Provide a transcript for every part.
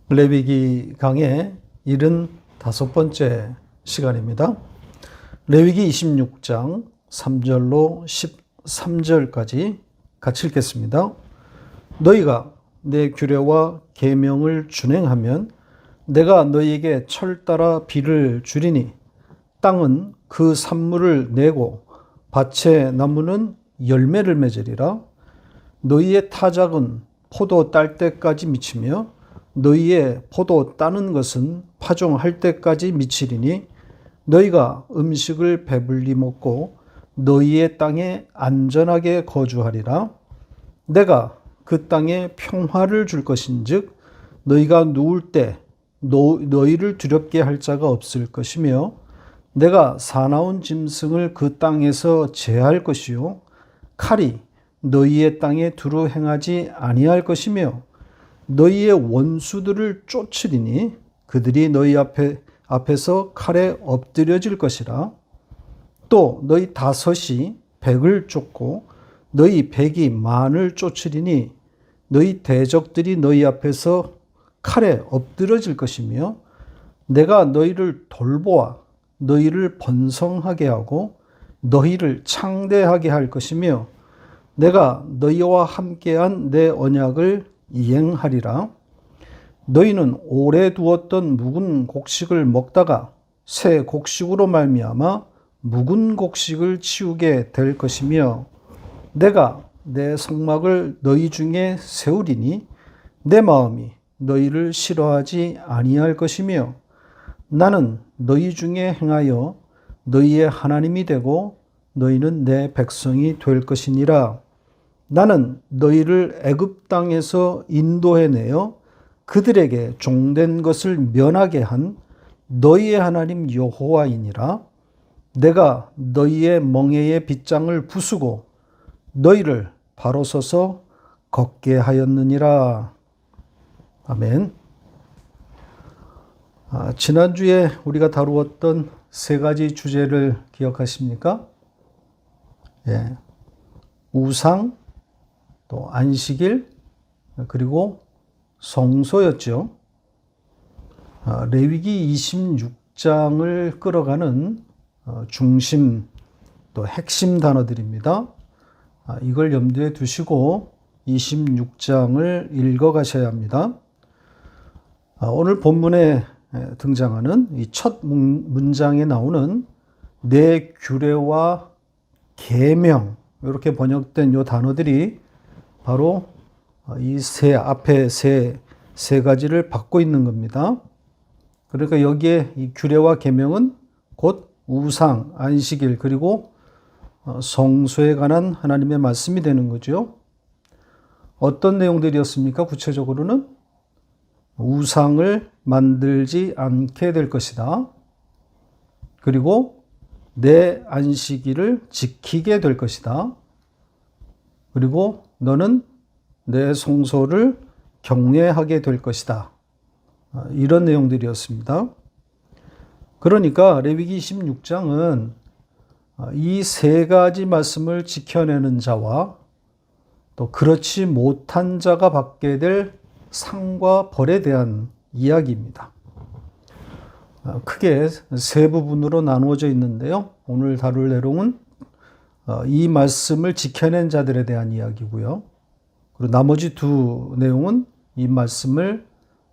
레위기 강의 75번째 시간입니다. 레위기 26장 3절로 13절까지 같이 읽겠습니다. 너희가 내 규례와 계명을 준행하면 내가 너희에게 철 따라 비를 주리니 땅은 그 산물을 내고 밭의 나무는 열매를 맺으리라. 너희의 타작은 포도 딸 때까지 미치며 너희의 포도 따는 것은 파종할 때까지 미치리니 너희가 음식을 배불리 먹고 너희의 땅에 안전하게 거주하리라. 내가 그 땅에 평화를 줄 것인즉 너희가 누울 때 너희를 두렵게 할 자가 없을 것이며 내가 사나운 짐승을 그 땅에서 제할 것이요 칼이 너희의 땅에 두루 행하지 아니할 것이며 너희의 원수들을 쫓으리니 그들이 너희 앞에서 칼에 엎드려질 것이라. 또 너희 다섯이 백을 쫓고 너희 백이 만을 쫓으리니 너희 대적들이 너희 앞에서 칼에 엎드려질 것이며 내가 너희를 돌보아 너희를 번성하게 하고 너희를 창대하게 할 것이며 내가 너희와 함께한 내 언약을 이행하리라. 너희는 오래 두었던 묵은 곡식을 먹다가 새 곡식으로 말미암아 묵은 곡식을 치우게 될 것이며 내가 내 성막을 너희 중에 세우리니 내 마음이 너희를 싫어하지 아니할 것이며 나는 너희 중에 행하여 너희의 하나님이 되고 너희는 내 백성이 될 것이니라. 나는 너희를 애굽 땅에서 인도해내어 그들에게 종된 것을 면하게 한 너희의 하나님 여호와이니라. 내가 너희의 멍에의 빗장을 부수고 너희를 바로 서서 걷게 하였느니라. 아멘. 지난주에 우리가 다루었던 세 가지 주제를 기억하십니까? 예. 우상, 또 안식일, 그리고 성소였죠. 레위기 26장을 끌어가는 중심, 또 핵심 단어들입니다. 이걸 염두에 두시고 26장을 읽어가셔야 합니다. 오늘 본문에 등장하는 이 첫 문장에 나오는 내 규례와 계명, 이렇게 번역된 이 단어들이 바로 이 앞에 세 가지를 받고 있는 겁니다. 그러니까 여기에 이 규례와 계명은 곧 우상, 안식일, 그리고 성소에 관한 하나님의 말씀이 되는 거죠. 어떤 내용들이었습니까? 구체적으로는 우상을 만들지 않게 될 것이다. 그리고 내 안식일을 지키게 될 것이다. 그리고 너는 내 성소를 경외하게 될 것이다. 이런 내용들이었습니다. 그러니까 레위기 26장은 이 세 가지 말씀을 지켜내는 자와 또 그렇지 못한 자가 받게 될 상과 벌에 대한 이야기입니다. 크게 세 부분으로 나누어져 있는데요. 오늘 다룰 내용은 이 말씀을 지켜낸 자들에 대한 이야기고요. 그리고 나머지 두 내용은 이 말씀을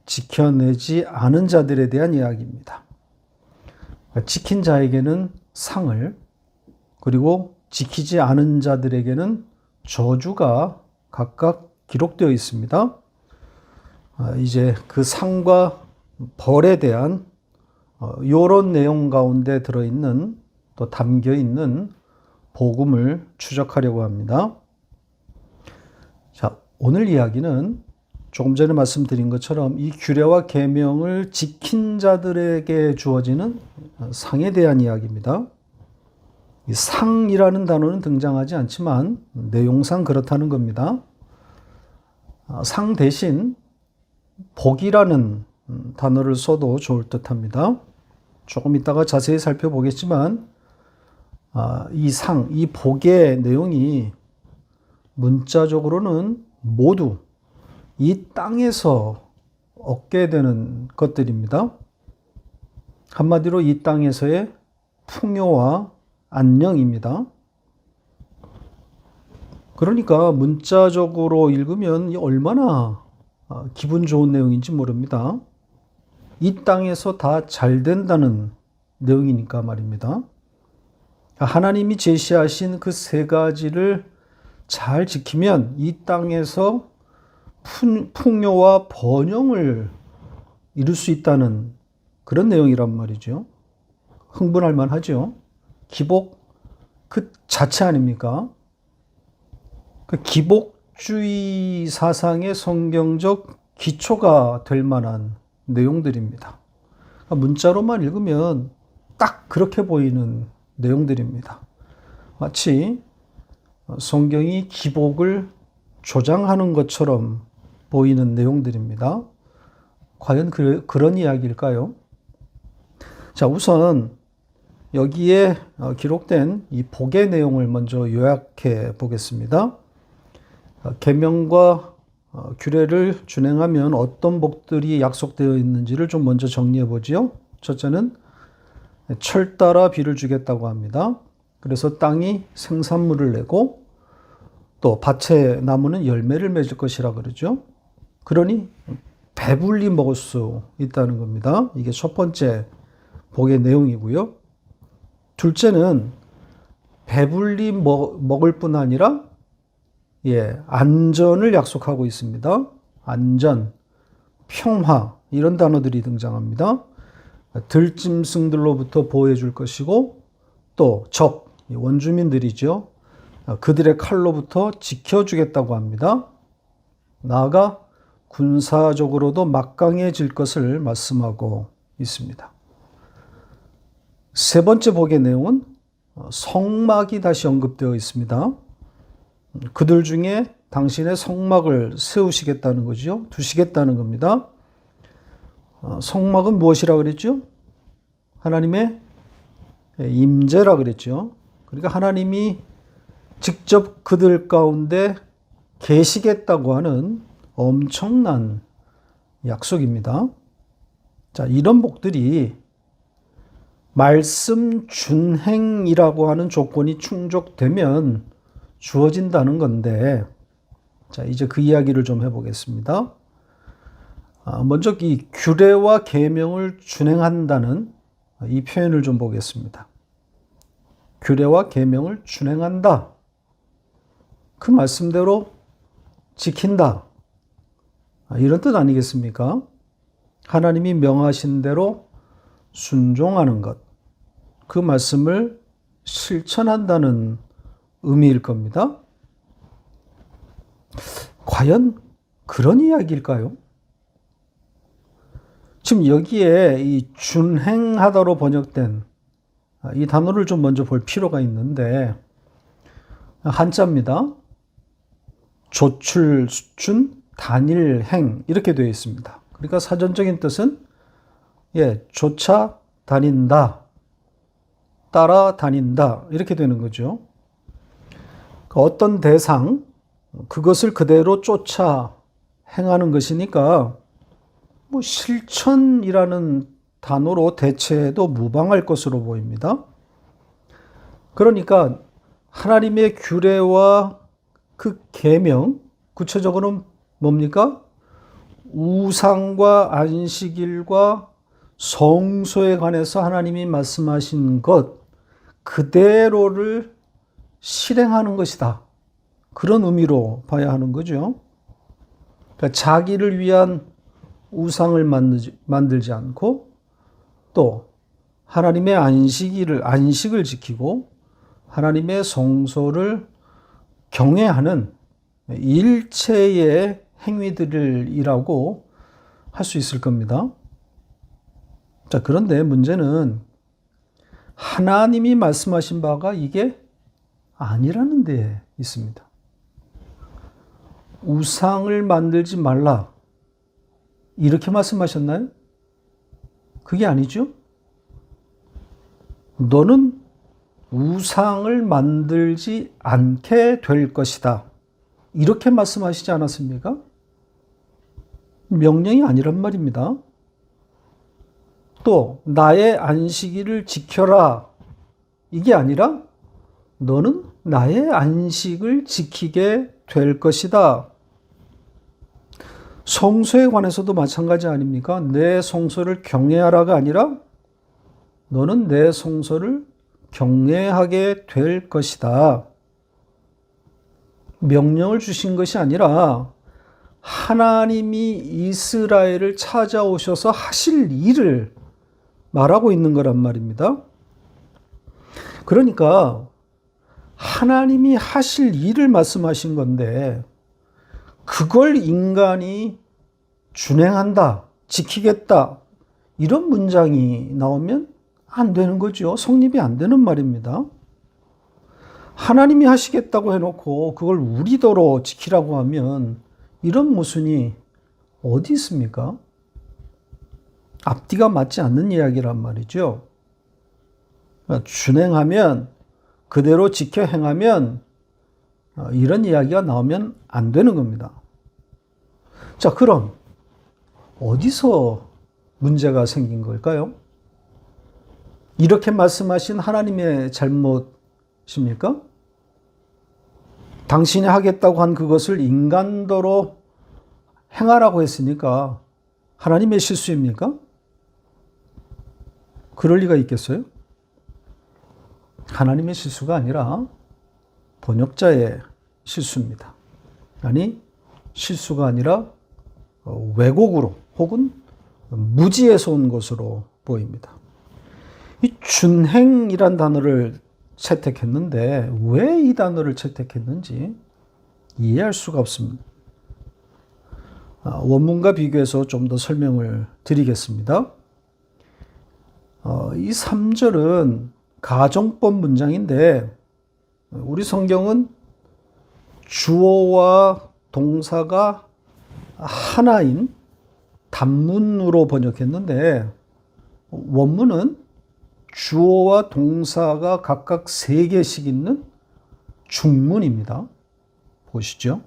지켜내지 않은 자들에 대한 이야기입니다. 지킨 자에게는 상을, 그리고 지키지 않은 자들에게는 저주가 각각 기록되어 있습니다. 이제 그 상과 벌에 대한 이런 내용 가운데 들어있는, 또 담겨있는 복음을 추적하려고 합니다. 자, 오늘 이야기는 조금 전에 말씀드린 것처럼 이 규례와 계명을 지킨 자들에게 주어지는 상에 대한 이야기입니다. 이 상이라는 단어는 등장하지 않지만 내용상 그렇다는 겁니다. 상 대신 복이라는 단어를 써도 좋을 듯합니다. 조금 이따가 자세히 살펴보겠지만 이 복의 내용이 문자적으로는 모두 이 땅에서 얻게 되는 것들입니다. 한마디로 이 땅에서의 풍요와 안녕입니다. 그러니까 문자적으로 읽으면 얼마나 기분 좋은 내용인지 모릅니다. 이 땅에서 다 잘 된다는 내용이니까 말입니다. 하나님이 제시하신 그 세 가지를 잘 지키면 이 땅에서 풍요와 번영을 이룰 수 있다는 그런 내용이란 말이죠. 흥분할 만하죠. 기복 그 자체 아닙니까? 그 기복주의 사상의 성경적 기초가 될 만한 내용들입니다. 문자로만 읽으면 딱 그렇게 보이는 내용들입니다. 마치 성경이 기복을 조장하는 것처럼 보이는 내용들입니다. 과연 그런 이야기일까요? 자, 우선 여기에 기록된 이 복의 내용을 먼저 요약해 보겠습니다. 계명과 규례를 준행하면 어떤 복들이 약속되어 있는지를 좀 먼저 정리해 보지요. 첫째는 철 따라 비를 주겠다고 합니다. 그래서 땅이 생산물을 내고 또 밭의 나무는 열매를 맺을 것이라 그러죠. 그러니 배불리 먹을 수 있다는 겁니다. 이게 첫 번째 복의 내용이고요. 둘째는 배불리 먹을 뿐 아니라 안전을 약속하고 있습니다. 안전, 평화 이런 단어들이 등장합니다. 들짐승들로부터 보호해 줄 것이고 또 적, 원주민들이죠. 그들의 칼로부터 지켜주겠다고 합니다. 나아가 군사적으로도 막강해질 것을 말씀하고 있습니다. 세 번째 복의 내용은 성막이 다시 언급되어 있습니다. 그들 중에 당신의 성막을 세우시겠다는 거죠. 두시겠다는 겁니다. 성막은 무엇이라 그랬죠? 하나님의 임재라 그랬죠. 그러니까 하나님이 직접 그들 가운데 계시겠다고 하는 엄청난 약속입니다. 자, 이런 복들이 말씀 준행이라고 하는 조건이 충족되면 주어진다는 건데, 자, 이제 그 이야기를 좀 해보겠습니다. 먼저 이 규례와 계명을 준행한다는 이 표현을 좀 보겠습니다. 규례와 계명을 준행한다. 그 말씀대로 지킨다. 이런 뜻 아니겠습니까? 하나님이 명하신 대로 순종하는 것. 그 말씀을 실천한다는 의미일 겁니다. 과연 그런 이야기일까요? 지금 여기에 이 준행하다로 번역된 이 단어를 좀 먼저 볼 필요가 있는데, 한자입니다. 조출, 수춘, 단일, 행 이렇게 되어 있습니다. 그러니까 사전적인 뜻은 쫓아 다닌다, 따라 다닌다 이렇게 되는 거죠. 어떤 대상, 그것을 그대로 쫓아 행하는 것이니까 실천이라는 단어로 대체해도 무방할 것으로 보입니다. 그러니까 하나님의 규례와 그 계명, 구체적으로는 뭡니까? 우상과 안식일과 성소에 관해서 하나님이 말씀하신 것 그대로를 실행하는 것이다. 그런 의미로 봐야 하는 거죠. 그러니까 자기를 위한 우상을 만들지 않고 또 하나님의 안식을 지키고 하나님의 성소를 경외하는 일체의 행위들이라고 할 수 있을 겁니다. 자, 그런데 문제는 하나님이 말씀하신 바가 이게 아니라는 데 있습니다. 우상을 만들지 말라. 이렇게 말씀하셨나요? 그게 아니죠. 너는 우상을 만들지 않게 될 것이다. 이렇게 말씀하시지 않았습니까? 명령이 아니란 말입니다. 또 나의 안식일을 지켜라. 이게 아니라 너는 나의 안식을 지키게 될 것이다. 성소에 관해서도 마찬가지 아닙니까? 내 성소를 경외하라가 아니라 너는 내 성소를 경외하게 될 것이다. 명령을 주신 것이 아니라 하나님이 이스라엘을 찾아오셔서 하실 일을 말하고 있는 거란 말입니다. 그러니까 하나님이 하실 일을 말씀하신 건데 그걸 인간이 준행한다, 지키겠다 이런 문장이 나오면 안 되는 거죠. 성립이 안 되는 말입니다. 하나님이 하시겠다고 해놓고 그걸 우리더러 지키라고 하면 이런 모순이 어디 있습니까? 앞뒤가 맞지 않는 이야기란 말이죠. 그러니까 준행하면 그대로 지켜 행하면 이런 이야기가 나오면 안 되는 겁니다. 자, 그럼 어디서 문제가 생긴 걸까요? 이렇게 말씀하신 하나님의 잘못입니까? 당신이 하겠다고 한 그것을 인간도로 행하라고 했으니까 하나님의 실수입니까? 그럴 리가 있겠어요? 하나님의 실수가 아니라 번역자의 실수입니다. 아니, 실수가 아니라 왜곡으로 혹은 무지에서 온 것으로 보입니다. 이 준행이란 단어를 채택했는데 왜 이 단어를 채택했는지 이해할 수가 없습니다. 원문과 비교해서 좀 더 설명을 드리겠습니다. 이 3절은 가정법 문장인데 우리 성경은 주어와 동사가 하나인 단문으로 번역했는데 원문은 주어와 동사가 각각 3개씩 있는 중문입니다. 보시죠.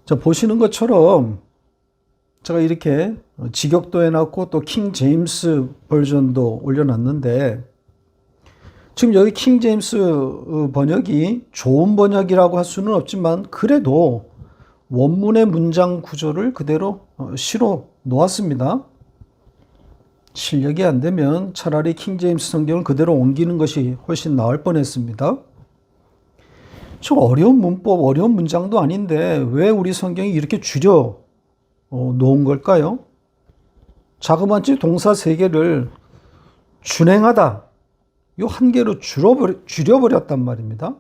자, 보시는 것처럼 제가 이렇게 직역도 해놨고 또 킹 제임스 버전도 올려놨는데 지금 여기 킹 제임스 번역이 좋은 번역이라고 할 수는 없지만 그래도 원문의 문장 구조를 그대로 실어 놓았습니다. 실력이 안 되면 차라리 킹 제임스 성경을 그대로 옮기는 것이 훨씬 나을 뻔했습니다. 좀 어려운 문법, 어려운 문장도 아닌데 왜 우리 성경이 이렇게 줄여 놓은 걸까요? 자그마치 동사 3개를 준행하다 이 한 개로 줄여버렸단 말입니다.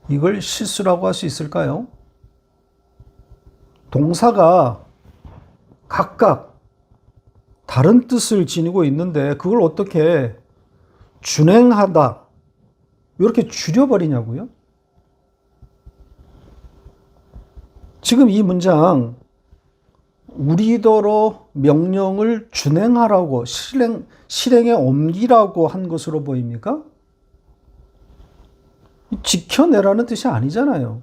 이걸 실수라고 할 수 있을까요? 동사가 각각 다른 뜻을 지니고 있는데 그걸 어떻게 준행하다 이렇게 줄여버리냐고요? 지금 이 문장 우리더러 명령을 준행하라고 실행에 옮기라고 한 것으로 보입니까? 지켜내라는 뜻이 아니잖아요.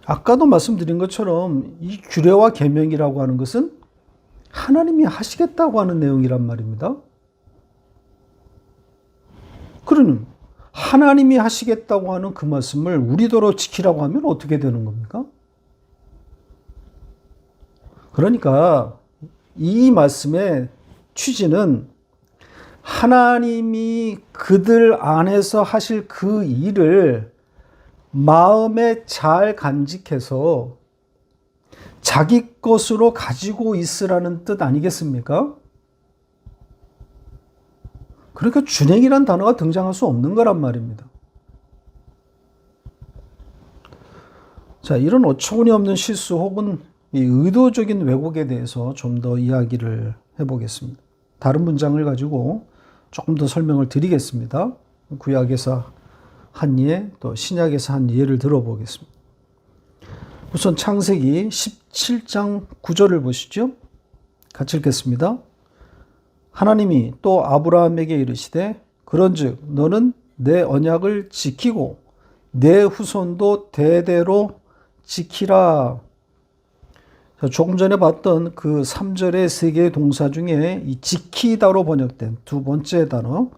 아까도 말씀드린 것처럼 이 규례와 계명이라고 하는 것은 하나님이 하시겠다고 하는 내용이란 말입니다. 그러니 하나님이 하시겠다고 하는 그 말씀을 우리더러 지키라고 하면 어떻게 되는 겁니까? 그러니까 이 말씀의 취지는 하나님이 그들 안에서 하실 그 일을 마음에 잘 간직해서 자기 것으로 가지고 있으라는 뜻 아니겠습니까? 그러니까 준행이란 단어가 등장할 수 없는 거란 말입니다. 자, 이런 어처구니 없는 실수 혹은 이 의도적인 왜곡에 대해서 좀 더 이야기를 해보겠습니다. 다른 문장을 가지고 조금 더 설명을 드리겠습니다. 구약에서 한 예, 또 신약에서 한 예를 들어보겠습니다. 우선 창세기 17장 9절을 보시죠. 같이 읽겠습니다. 하나님이 또 아브라함에게 이르시되 그런즉 너는 내 언약을 지키고 내 후손도 대대로 지키라. 조금 전에 봤던 그 3절의 세 개의 동사 중에 이 지키다로 번역된 두 번째 단어,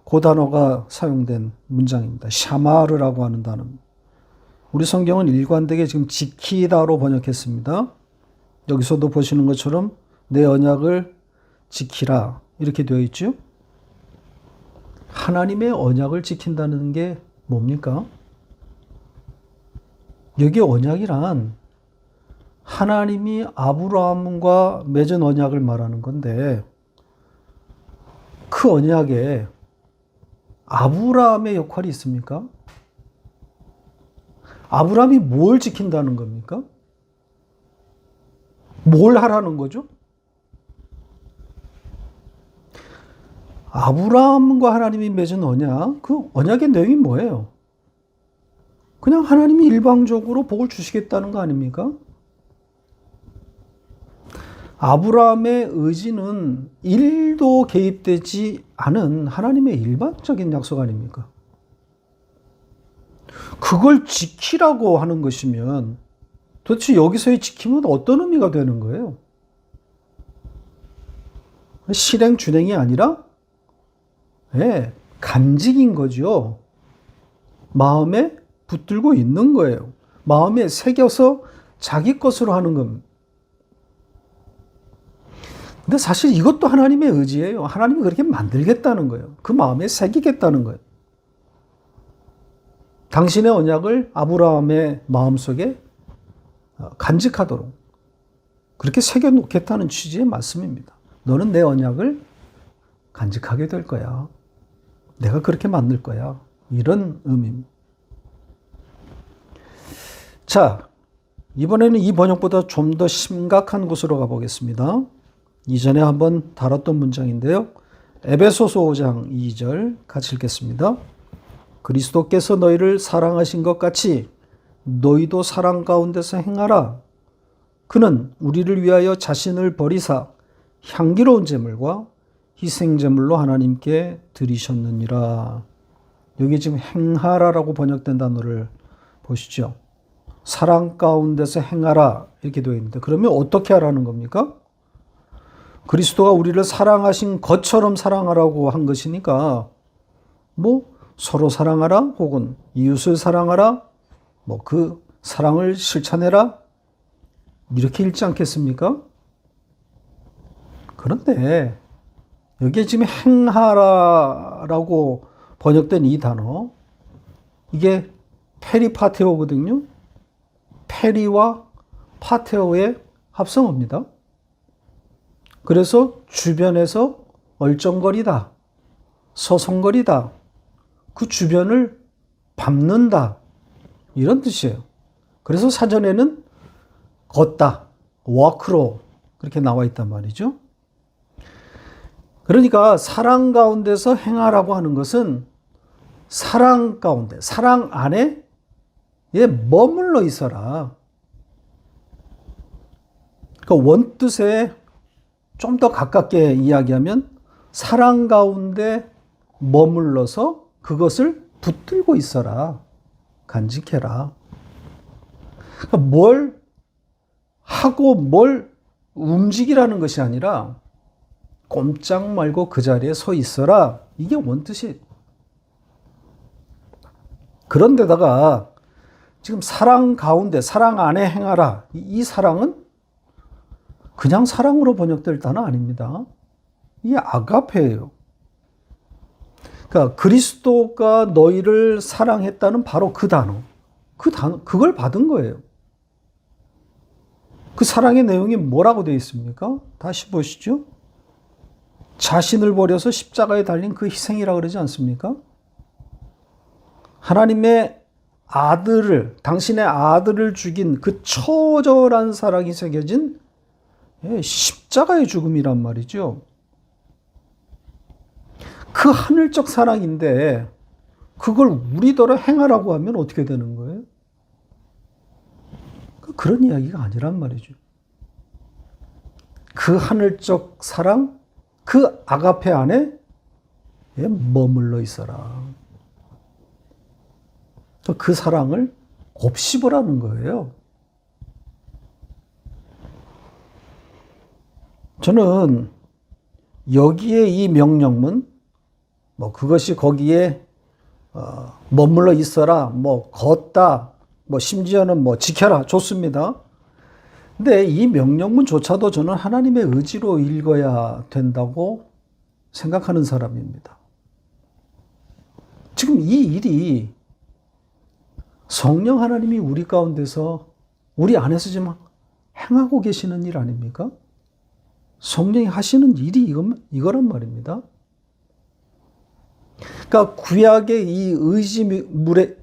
그 단어가 사용된 문장입니다. 샤마르라고 하는 단어입니다. 우리 성경은 일관되게 지금 지키다로 번역했습니다. 여기서도 보시는 것처럼 내 언약을 지키라 이렇게 되어 있죠. 하나님의 언약을 지킨다는 게 뭡니까? 여기 언약이란 하나님이 아브라함과 맺은 언약을 말하는 건데 그 언약에 아브라함의 역할이 있습니까? 아브라함이 뭘 지킨다는 겁니까? 뭘 하라는 거죠? 아브라함과 하나님이 맺은 언약, 그 언약의 내용이 뭐예요? 그냥 하나님이 일방적으로 복을 주시겠다는 거 아닙니까? 아브라함의 의지는 1도 개입되지 않은 하나님의 일반적인 약속 아닙니까? 그걸 지키라고 하는 것이면 도대체 여기서의 지킴은 어떤 의미가 되는 거예요? 실행 준행이 아니라 간직인 거죠. 마음에 붙들고 있는 거예요. 마음에 새겨서 자기 것으로 하는 겁니다. 근데 사실 이것도 하나님의 의지예요. 하나님이 그렇게 만들겠다는 거예요. 그 마음에 새기겠다는 거예요. 당신의 언약을 아브라함의 마음속에 간직하도록 그렇게 새겨놓겠다는 취지의 말씀입니다. 너는 내 언약을 간직하게 될 거야. 내가 그렇게 만들 거야. 이런 의미입니다. 자, 이번에는 이 번역보다 좀 더 심각한 곳으로 가보겠습니다. 이전에 한번 다뤘던 문장인데요. 에베소서 5장 2절 같이 읽겠습니다. 그리스도께서 너희를 사랑하신 것 같이 너희도 사랑 가운데서 행하라. 그는 우리를 위하여 자신을 버리사 향기로운 제물과 희생제물로 하나님께 드리셨느니라. 여기 지금 행하라라고 번역된 단어를 보시죠. 사랑 가운데서 행하라 이렇게 되어 있는데 그러면 어떻게 하라는 겁니까? 그리스도가 우리를 사랑하신 것처럼 사랑하라고 한 것이니까 서로 사랑하라 혹은 이웃을 사랑하라 그 사랑을 실천해라 이렇게 읽지 않겠습니까? 그런데 여기에 지금 행하라라고 번역된 이 단어 이게 페리파테오거든요. 페리와 파테오의 합성어입니다. 그래서 주변에서 얼쩡거리다, 서성거리다, 그 주변을 밟는다 이런 뜻이에요. 그래서 사전에는 걷다, walk로 그렇게 나와 있단 말이죠. 그러니까 사랑 가운데서 행하라고 하는 것은 사랑 가운데, 사랑 안에 머물러 있어라. 그 원뜻에 좀 더 가깝게 이야기하면 사랑 가운데 머물러서 그것을 붙들고 있어라. 간직해라. 그러니까 뭘 하고 뭘 움직이라는 것이 아니라 꼼짝 말고 그 자리에 서 있어라. 이게 원뜻이에요. 그런데다가 지금 사랑 가운데, 사랑 안에 행하라. 이 사랑은 그냥 사랑으로 번역될 단어 아닙니다. 이게 아가페예요. 그러니까 그리스도가 너희를 사랑했다는 바로 그 단어. 그걸 받은 거예요. 그 사랑의 내용이 뭐라고 되어 있습니까? 다시 보시죠. 자신을 버려서 십자가에 달린 그 희생이라 그러지 않습니까? 하나님의 당신의 아들을 죽인 그 처절한 사랑이 새겨진 십자가의 죽음이란 말이죠. 그 하늘적 사랑인데 그걸 우리더러 행하라고 하면 어떻게 되는 거예요? 그런 이야기가 아니란 말이죠. 그 하늘적 사랑, 그 아가페 안에 머물러 있어라. 그 사랑을 곱씹으라는 거예요. 저는 여기에 이 명령문, 그것이 거기에 머물러 있어라, 걷다, 심지어는 지켜라, 좋습니다. 근데 이 명령문조차도 저는 하나님의 의지로 읽어야 된다고 생각하는 사람입니다. 지금 이 일이 성령 하나님이 우리 가운데서, 우리 안에서 지금 행하고 계시는 일 아닙니까? 성령이 하시는 일이 이거란 말입니다. 그러니까 구약의 이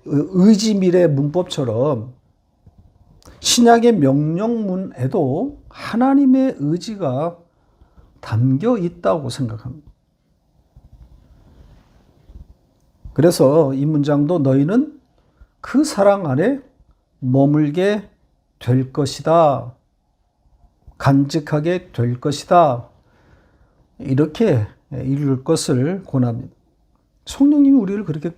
의지밀의 문법처럼 신약의 명령문에도 하나님의 의지가 담겨 있다고 생각합니다. 그래서 이 문장도 너희는 그 사랑 안에 머물게 될 것이다. 간직하게 될 것이다. 이렇게 읽을 것을 권합니다. 성령님이 우리를 그렇게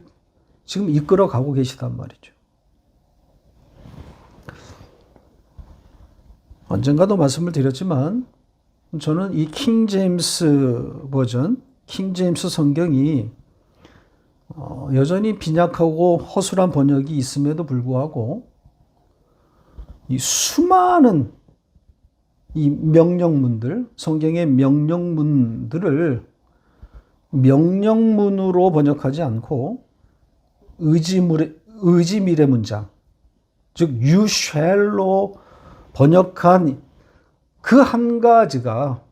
지금 이끌어 가고 계시단 말이죠. 언젠가도 말씀을 드렸지만 저는 이 킹제임스 버전, 킹제임스 성경이 여전히 빈약하고 허술한 번역이 있음에도 불구하고 이 수많은 이 명령문들, 성경의 명령문들을 명령문으로 번역하지 않고 의지밀의 문장, 즉 you shall로 번역한 그 한 가지가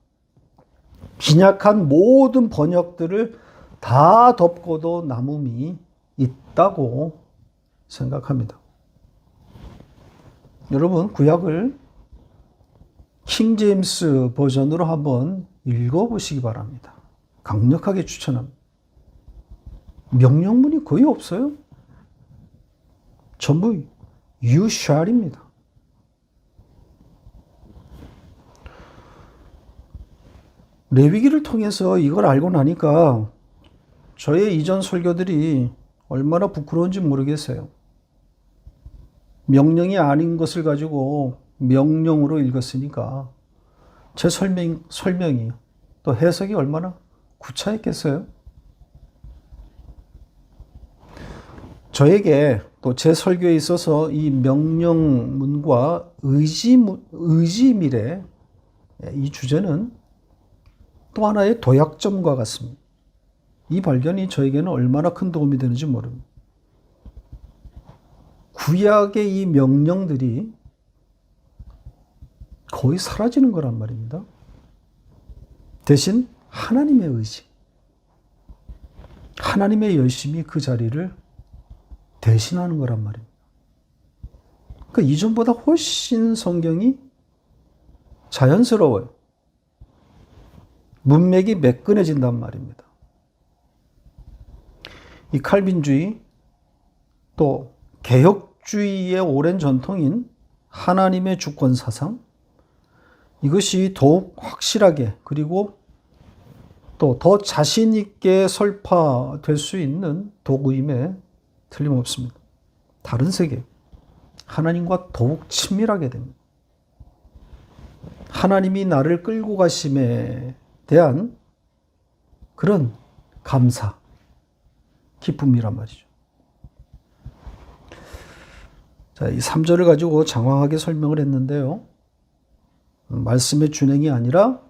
빈약한 모든 번역들을 다 덮고도 남음이 있다고 생각합니다. 여러분, 구약을 킹제임스 버전으로 한번 읽어보시기 바랍니다. 강력하게 추천합니다. 명령문이 거의 없어요. 전부 you shall입니다. 레위기를 통해서 이걸 알고 나니까 저의 이전 설교들이 얼마나 부끄러운지 모르겠어요. 명령이 아닌 것을 가지고 명령으로 읽었으니까 제 설명이 또 해석이 얼마나 구차했겠어요? 저에게 또 제 설교에 있어서 이 명령문과 의지밀의 이 주제는 또 하나의 도약점과 같습니다. 이 발견이 저에게는 얼마나 큰 도움이 되는지 모릅니다. 구약의 이 명령들이 거의 사라지는 거란 말입니다. 대신 하나님의 의지, 하나님의 열심이 그 자리를 대신하는 거란 말입니다. 그러니까 이전보다 훨씬 성경이 자연스러워요. 문맥이 매끈해진단 말입니다. 이 칼빈주의 또 개혁주의의 오랜 전통인 하나님의 주권 사상, 이것이 더욱 확실하게 그리고 또 더 자신 있게 설파될 수 있는 도구임에 틀림없습니다. 다른 세계, 하나님과 더욱 친밀하게 됩니다. 하나님이 나를 끌고 가심에 대한 그런 감사, 기쁨이란 말이죠. 자, 이 3절을 가지고 장황하게 설명을 했는데요. 말씀의 준행이 아니라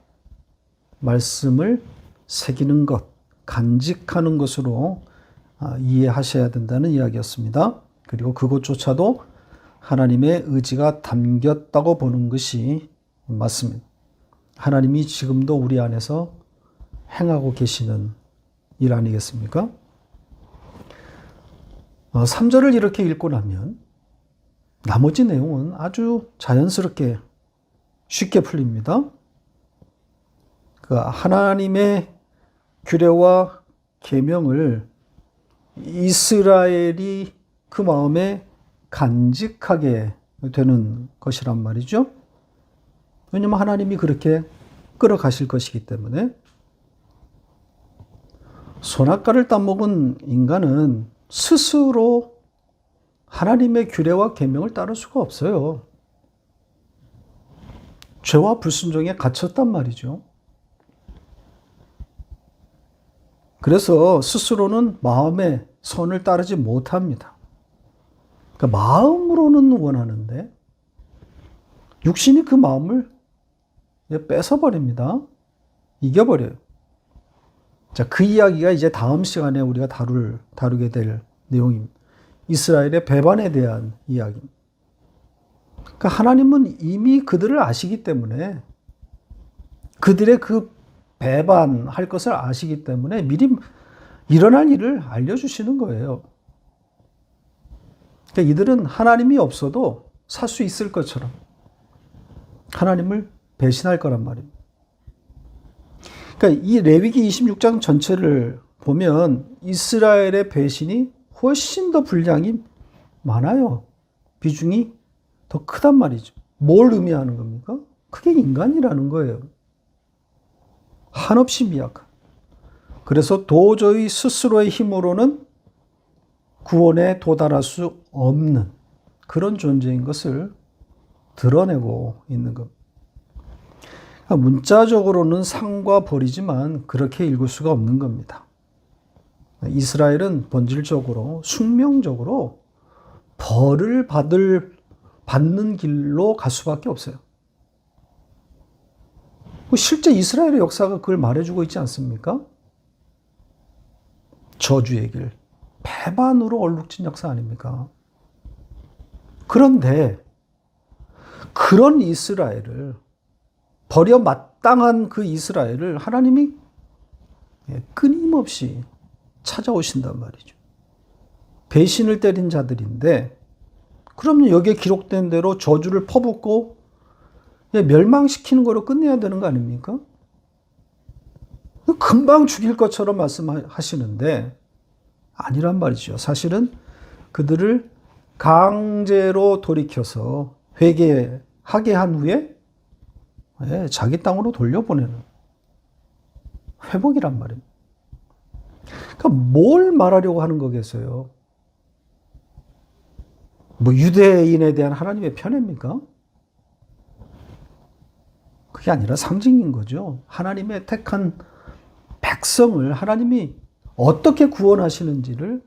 말씀을 새기는 것, 간직하는 것으로 이해하셔야 된다는 이야기였습니다. 그리고 그것조차도 하나님의 의지가 담겼다고 보는 것이 맞습니다. 하나님이 지금도 우리 안에서 행하고 계시는 일 아니겠습니까? 3절을 이렇게 읽고 나면 나머지 내용은 아주 자연스럽게 쉽게 풀립니다. 그 하나님의 규례와 계명을 이스라엘이 그 마음에 간직하게 되는 것이란 말이죠. 왜냐하면 하나님이 그렇게 끌어가실 것이기 때문에. 선악과를 따먹은 인간은 스스로 하나님의 규례와 계명을 따를 수가 없어요. 죄와 불순종에 갇혔단 말이죠. 그래서 스스로는 마음의 선을 따르지 못합니다. 그러니까 마음으로는 원하는데 육신이 그 마음을 뺏어버립니다. 이겨버려요. 자, 그 이야기가 이제 다음 시간에 우리가 다루게 될 내용입니다. 이스라엘의 배반에 대한 이야기입니다. 그러니까 하나님은 이미 그들을 아시기 때문에 그들의 그 배반할 것을 아시기 때문에 미리 일어날 일을 알려주시는 거예요. 그러니까 이들은 하나님이 없어도 살 수 있을 것처럼 하나님을 배신할 거란 말입니다. 그러니까 이 레위기 26장 전체를 보면 이스라엘의 배신이 훨씬 더 분량이 많아요. 비중이 더 크단 말이죠. 뭘 의미하는 겁니까? 그게 인간이라는 거예요. 한없이 미약한. 그래서 도저히 스스로의 힘으로는 구원에 도달할 수 없는 그런 존재인 것을 드러내고 있는 겁니다. 문자적으로는 상과 벌이지만 그렇게 읽을 수가 없는 겁니다. 이스라엘은 본질적으로 숙명적으로 벌을 받는 길로 갈 수밖에 없어요. 실제 이스라엘의 역사가 그걸 말해주고 있지 않습니까? 저주의 길, 배반으로 얼룩진 역사 아닙니까? 그런데 그런 이스라엘을 버려 마땅한 그 이스라엘을 하나님이 끊임없이 찾아오신단 말이죠. 배신을 때린 자들인데 그러면 여기에 기록된 대로 저주를 퍼붓고 멸망시키는 거로 끝내야 되는 거 아닙니까? 금방 죽일 것처럼 말씀하시는데 아니란 말이죠. 사실은 그들을 강제로 돌이켜서 회개하게 한 후에 자기 땅으로 돌려보내는 회복이란 말입니다. 그러니까 뭘 말하려고 하는 거겠어요? 뭐 유대인에 대한 하나님의 편애입니까? 그게 아니라 상징인 거죠. 하나님의 택한 백성을 하나님이 어떻게 구원하시는지를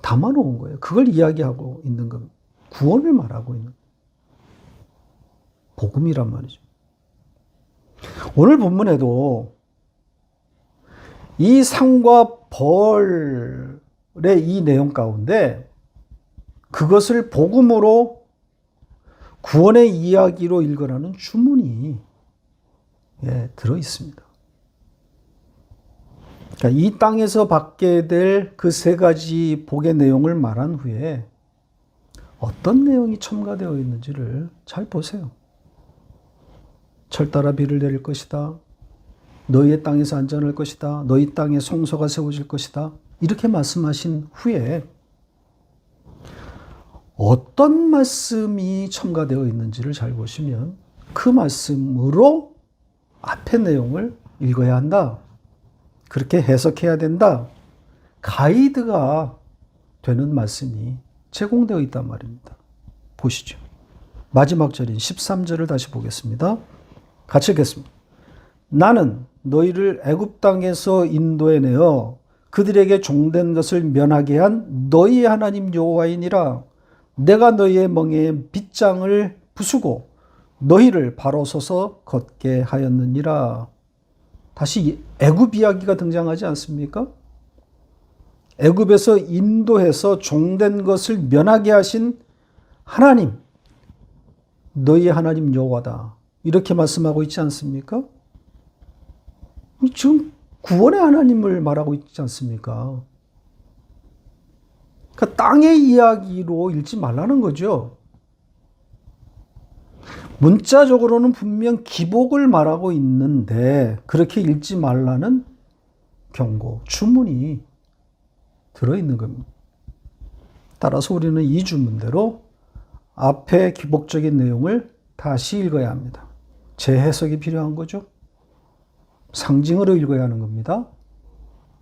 담아놓은 거예요. 그걸 이야기하고 있는 겁니다. 구원을 말하고 있는 복음이란 말이죠. 오늘 본문에도 이 상과 벌의 이 내용 가운데 그것을 복음으로 구원의 이야기로 읽으라는 주문이 들어 있습니다. 그러니까 이 땅에서 받게 될 그 세 가지 복의 내용을 말한 후에 어떤 내용이 첨가되어 있는지를 잘 보세요. 철 따라 비를 내릴 것이다. 너희의 땅에서 안전할 것이다. 너희 땅에 성소가 세워질 것이다. 이렇게 말씀하신 후에 어떤 말씀이 첨가되어 있는지를 잘 보시면 그 말씀으로 앞의 내용을 읽어야 한다. 그렇게 해석해야 된다. 가이드가 되는 말씀이 제공되어 있단 말입니다. 보시죠. 마지막 절인 13절을 다시 보겠습니다. 같이 읽겠습니다. 나는 너희를 애굽 땅에서 인도해내어 그들에게 종된 것을 면하게 한 너희의 하나님 여호와이니라. 내가 너희의 멍에에 빗장을 부수고 너희를 바로 서서 걷게 하였느니라. 다시 애굽 이야기가 등장하지 않습니까? 애굽에서 인도해서 종된 것을 면하게 하신 하나님, 너희의 하나님 여호와다. 이렇게 말씀하고 있지 않습니까? 지금 구원의 하나님을 말하고 있지 않습니까? 그러니까 땅의 이야기로 읽지 말라는 거죠. 문자적으로는 분명 기복을 말하고 있는데 그렇게 읽지 말라는 경고, 주문이 들어있는 겁니다. 따라서 우리는 이 주문대로 앞에 기복적인 내용을 다시 읽어야 합니다. 재해석이 필요한 거죠. 상징으로 읽어야 하는 겁니다.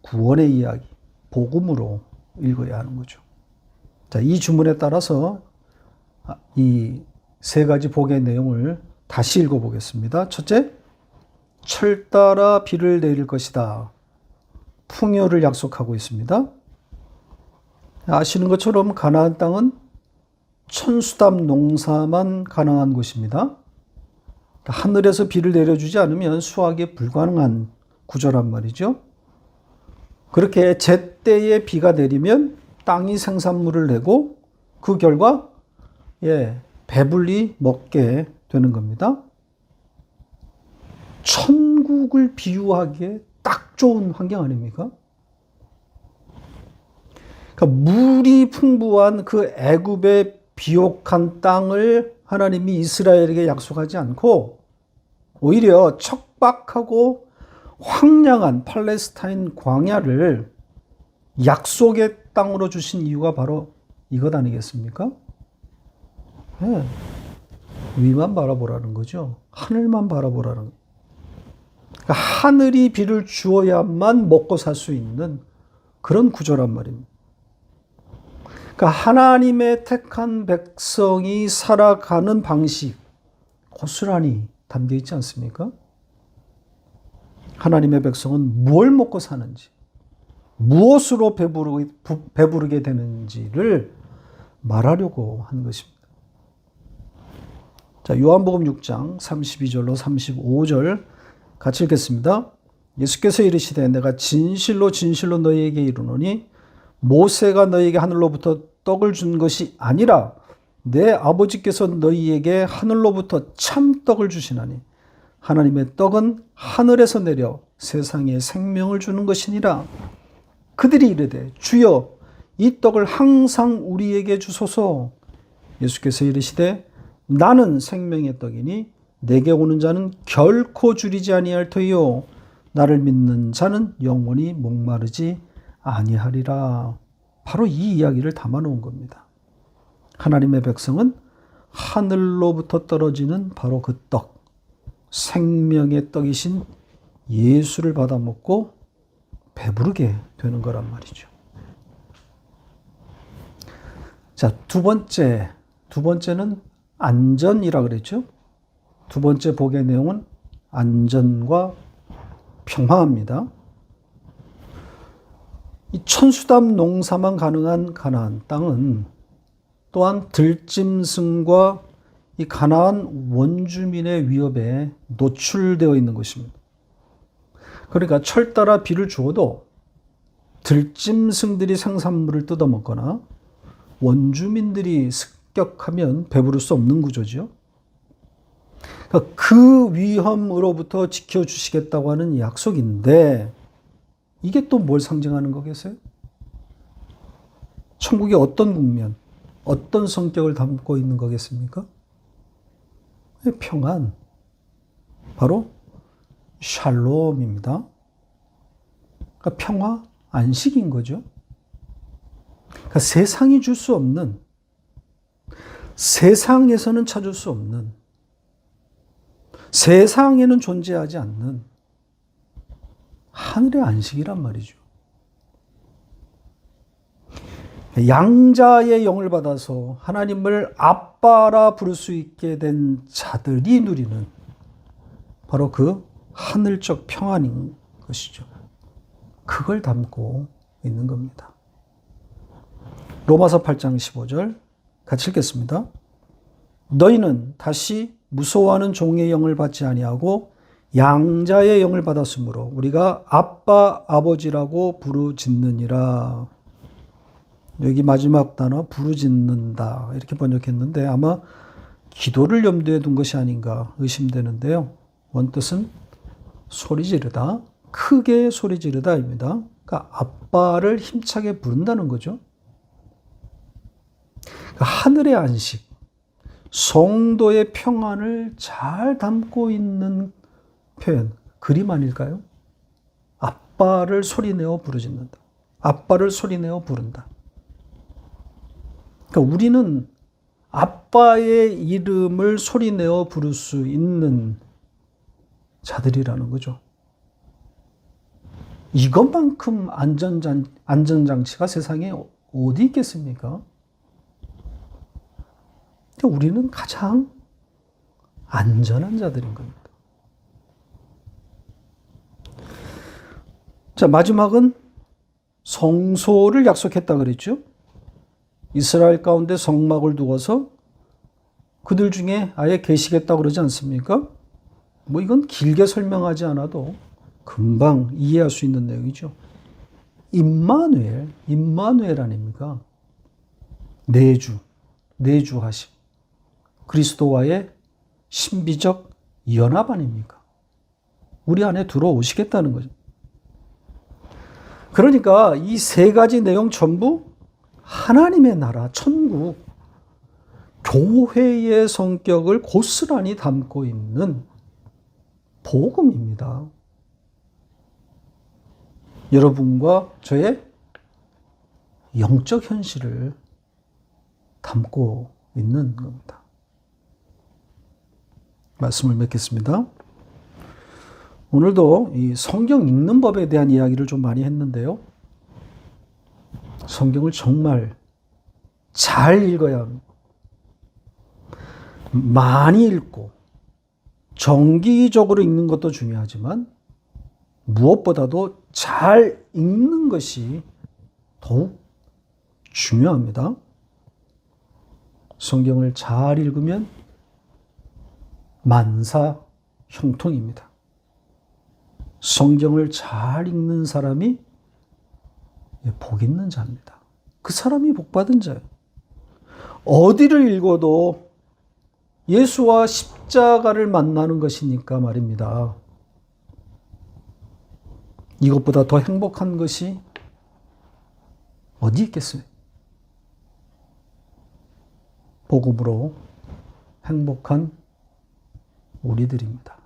구원의 이야기, 복음으로 읽어야 하는 거죠. 자, 이 주문에 따라서 이 세 가지 복의 내용을 다시 읽어보겠습니다. 첫째, 철 따라 비를 내릴 것이다. 풍요를 약속하고 있습니다. 아시는 것처럼 가나안 땅은 천수담 농사만 가능한 곳입니다. 하늘에서 비를 내려주지 않으면 수확이 불가능한 구조란 말이죠. 그렇게 제때에 비가 내리면 땅이 생산물을 내고 그 결과 배불리 먹게 되는 겁니다. 천국을 비유하기에 딱 좋은 환경 아닙니까? 그러니까 물이 풍부한 그 애굽의 비옥한 땅을 하나님이 이스라엘에게 약속하지 않고 오히려 척박하고 황량한 팔레스타인 광야를 약속의 땅으로 주신 이유가 바로 이것 아니겠습니까? 네. 위만 바라보라는 거죠. 하늘만 바라보라는 거죠. 그러니까 하늘이 비를 주어야만 먹고 살 수 있는 그런 구조란 말입니다. 그러니까 하나님의 택한 백성이 살아가는 방식 고스란히 담겨 있지 않습니까? 하나님의 백성은 뭘 먹고 사는지, 무엇으로 배부르게 되는지를 말하려고 한 것입니다. 자, 요한복음 6장 32절로 35절 같이 읽겠습니다. 예수께서 이르시되 내가 진실로 진실로 너희에게 이르노니 모세가 너희에게 하늘로부터 떡을 준 것이 아니라 내 아버지께서 너희에게 하늘로부터 참떡을 주시나니 하나님의 떡은 하늘에서 내려 세상에 생명을 주는 것이니라. 그들이 이르되 주여 이 떡을 항상 우리에게 주소서. 예수께서 이르시되 나는 생명의 떡이니 내게 오는 자는 결코 줄이지 아니할 터이요 나를 믿는 자는 영원히 목마르지 아니하리라. 바로 이 이야기를 담아놓은 겁니다. 하나님의 백성은 하늘로부터 떨어지는 바로 그 떡, 생명의 떡이신 예수를 받아 먹고 배부르게 되는 거란 말이죠. 자, 두 번째는 안전이라 그랬죠. 두 번째 복의 내용은 안전과 평화입니다. 이 천수담 농사만 가능한 가나안 땅은 또한 들짐승과 이 가나안 원주민의 위협에 노출되어 있는 것입니다. 그러니까 철 따라 비를 주어도 들짐승들이 생산물을 뜯어먹거나 원주민들이 습격하면 배부를 수 없는 구조죠. 그러니까 그 위험으로부터 지켜주시겠다고 하는 약속인데 이게 또 뭘 상징하는 거겠어요? 천국의 어떤 국면, 어떤 성격을 담고 있는 거겠습니까? 평안, 바로 샬롬입니다. 그러니까 평화, 안식인 거죠. 그러니까 세상이 줄 수 없는, 세상에서는 찾을 수 없는, 세상에는 존재하지 않는 하늘의 안식이란 말이죠. 양자의 영을 받아서 하나님을 아빠라 부를 수 있게 된 자들이 누리는 바로 그 하늘적 평안인 것이죠. 그걸 담고 있는 겁니다. 로마서 8장 15절 같이 읽겠습니다. 너희는 다시 무서워하는 종의 영을 받지 아니하고 양자의 영을 받았으므로 우리가 아빠 아버지라고 부르짖느니라. 여기 마지막 단어 부르짖는다 이렇게 번역했는데 아마 기도를 염두에 둔 것이 아닌가 의심되는데요. 원뜻은 소리 지르다, 크게 소리 지르다입니다. 그러니까 아빠를 힘차게 부른다는 거죠. 그러니까 하늘의 안식, 성도의 평안을 잘 담고 있는 표현, 그림 아닐까요? 아빠를 소리내어 부르짖는다. 아빠를 소리내어 부른다. 그러니까 우리는 아빠의 이름을 소리내어 부를 수 있는 자들이라는 거죠. 이것만큼 안전장치가 세상에 어디 있겠습니까? 우리는 가장 안전한 자들인 겁니다. 자, 마지막은 성소를 약속했다 그랬죠. 이스라엘 가운데 성막을 두어서 그들 중에 아예 계시겠다고 그러지 않습니까? 뭐 이건 길게 설명하지 않아도 금방 이해할 수 있는 내용이죠. 임마누엘 아닙니까? 내주하심. 그리스도와의 신비적 연합 아닙니까? 우리 안에 들어오시겠다는 거죠. 그러니까 이 세 가지 내용 전부 하나님의 나라, 천국, 교회의 성격을 고스란히 담고 있는 복음입니다. 여러분과 저의 영적 현실을 담고 있는 겁니다. 말씀을 맺겠습니다. 오늘도 이 성경 읽는 법에 대한 이야기를 좀 많이 했는데요. 성경을 정말 잘 읽어야 합니다. 많이 읽고 정기적으로 읽는 것도 중요하지만 무엇보다도 잘 읽는 것이 더욱 중요합니다. 성경을 잘 읽으면 만사 형통입니다. 성경을 잘 읽는 사람이 복 있는 자입니다. 그 사람이 복 받은 자예요. 어디를 읽어도 예수와 십자가를 만나는 것이니까 말입니다. 이것보다 더 행복한 것이 어디 있겠어요? 복음으로 행복한 우리들입니다.